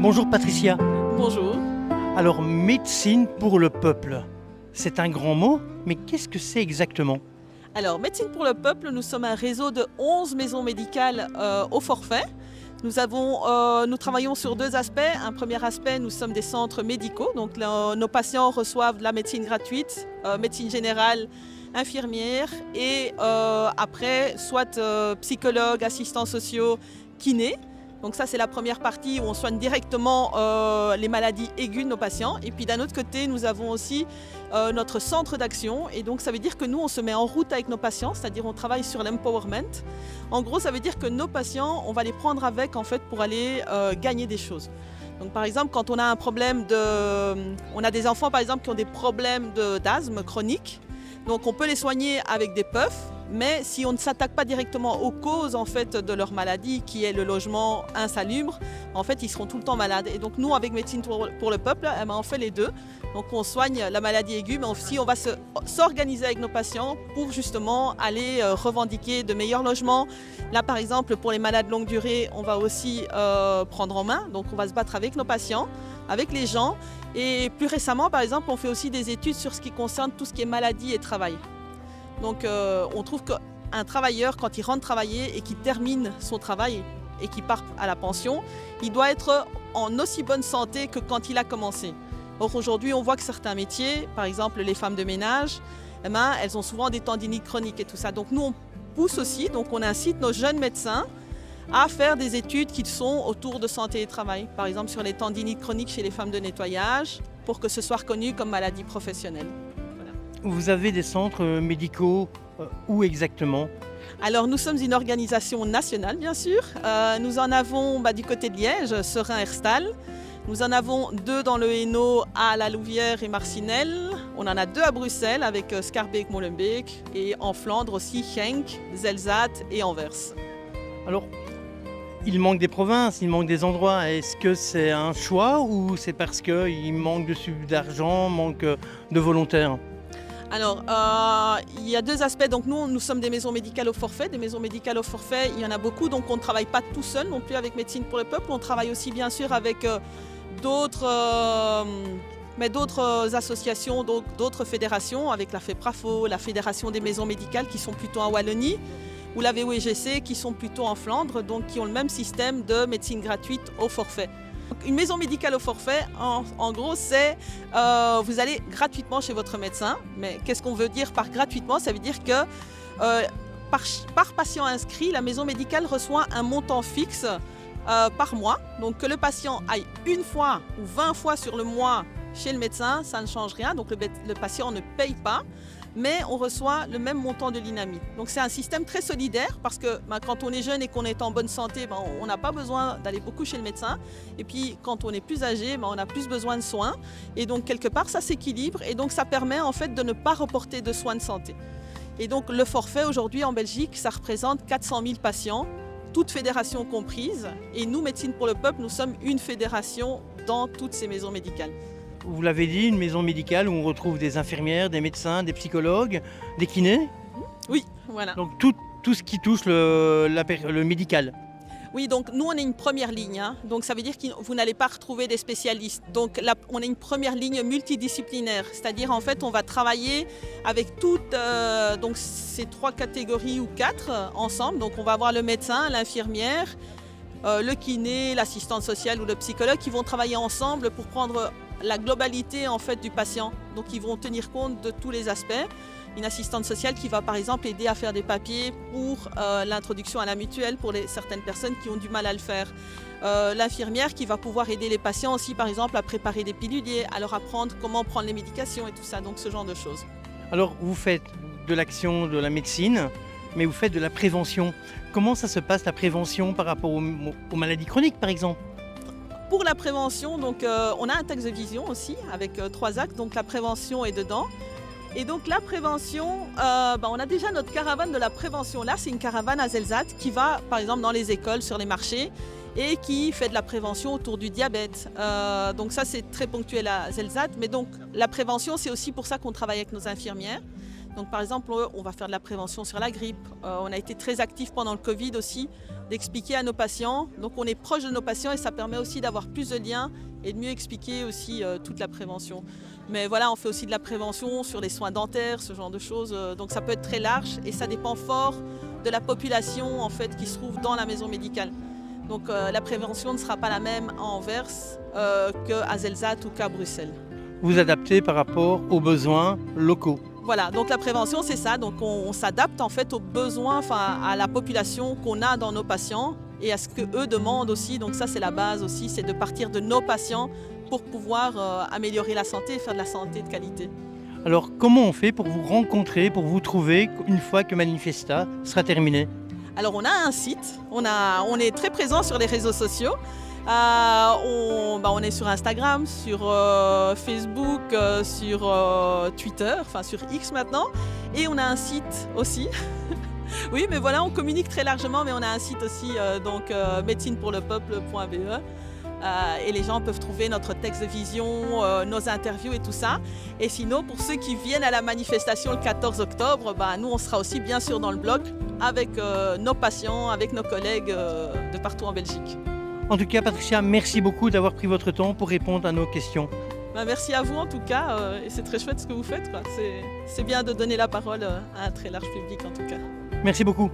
Bonjour Patricia. Bonjour. Alors, médecine pour le peuple, c'est un grand mot, mais qu'est-ce que c'est exactement? Alors, Médecine pour le peuple, nous sommes un réseau de 11 maisons médicales au forfait. Nous travaillons sur deux aspects. Un premier aspect, nous sommes des centres médicaux. Donc, nos patients reçoivent de la médecine gratuite, médecine générale, infirmière et après, soit psychologues, assistants sociaux, kinés. Donc ça, c'est la première partie où on soigne directement les maladies aiguës de nos patients. Et puis d'un autre côté, nous avons aussi notre centre d'action. Et donc ça veut dire que nous, on se met en route avec nos patients, c'est-à-dire on travaille sur l'empowerment. En gros, ça veut dire que nos patients, on va les prendre avec en fait pour aller gagner des choses. Donc par exemple, quand on a un problème on a des enfants par exemple qui ont des problèmes d'asthme chronique. Donc on peut les soigner avec des puffs, mais si on ne s'attaque pas directement aux causes en fait, de leur maladie, qui est le logement insalubre, en fait ils seront tout le temps malades. Et donc nous, avec Médecine pour le peuple, on fait les deux. Donc on soigne la maladie aiguë, mais aussi on va s'organiser avec nos patients pour justement aller revendiquer de meilleurs logements. Là par exemple, pour les malades longue durée, on va aussi prendre en main, donc on va se battre avec nos patients, avec les gens. Et plus récemment, par exemple, on fait aussi des études sur ce qui concerne tout ce qui est maladie et travail. Donc on trouve qu'un travailleur, quand il rentre travailler et qu'il termine son travail et qu'il part à la pension, il doit être en aussi bonne santé que quand il a commencé. Or aujourd'hui, on voit que certains métiers, par exemple les femmes de ménage, elles ont souvent des tendinites chroniques et tout ça. Donc nous, on pousse aussi, donc on incite nos jeunes médecins à faire des études qui sont autour de santé et travail. Par exemple sur les tendinites chroniques chez les femmes de nettoyage, pour que ce soit reconnu comme maladie professionnelle. Voilà. Vous avez des centres médicaux où exactement? Alors nous sommes une organisation nationale bien sûr. Nous en avons du côté de Liège, Serein-Herstal. Nous en avons 2 dans le Hainaut à La Louvière et Marcinelle. On en a 2 à Bruxelles avec Schaerbeek-Molenbeek et en Flandre aussi Genk, Zelzate et Anvers. Alors, il manque des provinces, il manque des endroits. Est-ce que c'est un choix ou c'est parce qu'il manque d'argent, manque de volontaires? Alors, il y a 2 aspects. Donc nous sommes des maisons médicales au forfait. Des maisons médicales au forfait, il y en a beaucoup. Donc on ne travaille pas tout seul non plus avec Médecine pour le peuple. On travaille aussi bien sûr avec d'autres associations, d'autres fédérations, avec la FEPRAFO, la Fédération des maisons médicales qui sont plutôt en Wallonie, ou la VOEGC qui sont plutôt en Flandre, donc qui ont le même système de médecine gratuite au forfait. Une maison médicale au forfait, en gros, c'est vous allez gratuitement chez votre médecin. Mais qu'est-ce qu'on veut dire par gratuitement? Ça veut dire que par patient inscrit, la maison médicale reçoit un montant fixe par mois. Donc que le patient aille une fois ou 20 fois sur le mois chez le médecin, ça ne change rien. Donc le patient ne paye pas, mais on reçoit le même montant de l'INAMI. Donc c'est un système très solidaire parce que quand on est jeune et qu'on est en bonne santé, on n'a pas besoin d'aller beaucoup chez le médecin. Et puis quand on est plus âgé, on a plus besoin de soins. Et donc quelque part ça s'équilibre et donc ça permet en fait de ne pas reporter de soins de santé. Et donc le forfait aujourd'hui en Belgique, ça représente 400 000 patients, toutes fédérations comprises. Et nous, Médecine pour le peuple, nous sommes une fédération dans toutes ces maisons médicales. Vous l'avez dit, une maison médicale où on retrouve des infirmières, des médecins, des psychologues, des kinés. Oui, voilà. Donc tout ce qui touche le médical. Oui, donc nous on est une première ligne, donc ça veut dire que vous n'allez pas retrouver des spécialistes. Donc là, on est une première ligne multidisciplinaire, c'est-à-dire en fait on va travailler avec toutes donc ces 3 catégories ou 4 ensemble. Donc on va avoir le médecin, l'infirmière, le kiné, l'assistante sociale ou le psychologue qui vont travailler ensemble pour prendre la globalité en fait du patient. Donc ils vont tenir compte de tous les aspects. Une assistante sociale qui va par exemple aider à faire des papiers pour l'introduction à la mutuelle pour certaines personnes qui ont du mal à le faire. L'infirmière qui va pouvoir aider les patients aussi par exemple à préparer des piluliers, à leur apprendre comment prendre les médications et tout ça, donc ce genre de choses. Alors vous faites de l'action, de la médecine, mais vous faites de la prévention. Comment ça se passe la prévention par rapport aux maladies chroniques par exemple? Pour la prévention, donc, on a un texte de vision aussi avec 3 axes, donc la prévention est dedans. Et donc la prévention, on a déjà notre caravane de la prévention. Là, c'est une caravane à Zelzate qui va par exemple dans les écoles, sur les marchés et qui fait de la prévention autour du diabète. Donc ça, c'est très ponctuel à Zelzate. Mais donc la prévention, c'est aussi pour ça qu'on travaille avec nos infirmières. Donc par exemple, on va faire de la prévention sur la grippe. On a été très actifs pendant le Covid aussi, d'expliquer à nos patients. Donc on est proche de nos patients et ça permet aussi d'avoir plus de liens et de mieux expliquer aussi toute la prévention. Mais voilà, on fait aussi de la prévention sur les soins dentaires, ce genre de choses. Donc ça peut être très large et ça dépend fort de la population en fait qui se trouve dans la maison médicale. Donc la prévention ne sera pas la même à Anvers qu'à Zelzat ou qu'à Bruxelles. Vous adaptez par rapport aux besoins locaux. Voilà, donc la prévention c'est ça, donc on s'adapte en fait aux besoins, enfin à la population qu'on a dans nos patients et à ce qu'eux demandent aussi, donc ça c'est la base aussi, c'est de partir de nos patients pour pouvoir améliorer la santé et faire de la santé de qualité. Alors comment on fait pour vous rencontrer, pour vous trouver une fois que Manifesta sera terminé? Alors on a un site, on est très présent sur les réseaux sociaux. On est sur Instagram, sur Facebook, sur Twitter, enfin sur X maintenant. Et on a un site aussi. Oui, mais voilà, on communique très largement, mais on a un site aussi, médecinepourlepeuple.be. Et les gens peuvent trouver notre texte de vision, nos interviews et tout ça. Et sinon, pour ceux qui viennent à la manifestation le 14 octobre, nous, on sera aussi bien sûr dans le blog avec nos patients, avec nos collègues de partout en Belgique. En tout cas, Patricia, merci beaucoup d'avoir pris votre temps pour répondre à nos questions. Merci à vous en tout cas, et c'est très chouette ce que vous faites. C'est bien de donner la parole à un très large public en tout cas. Merci beaucoup.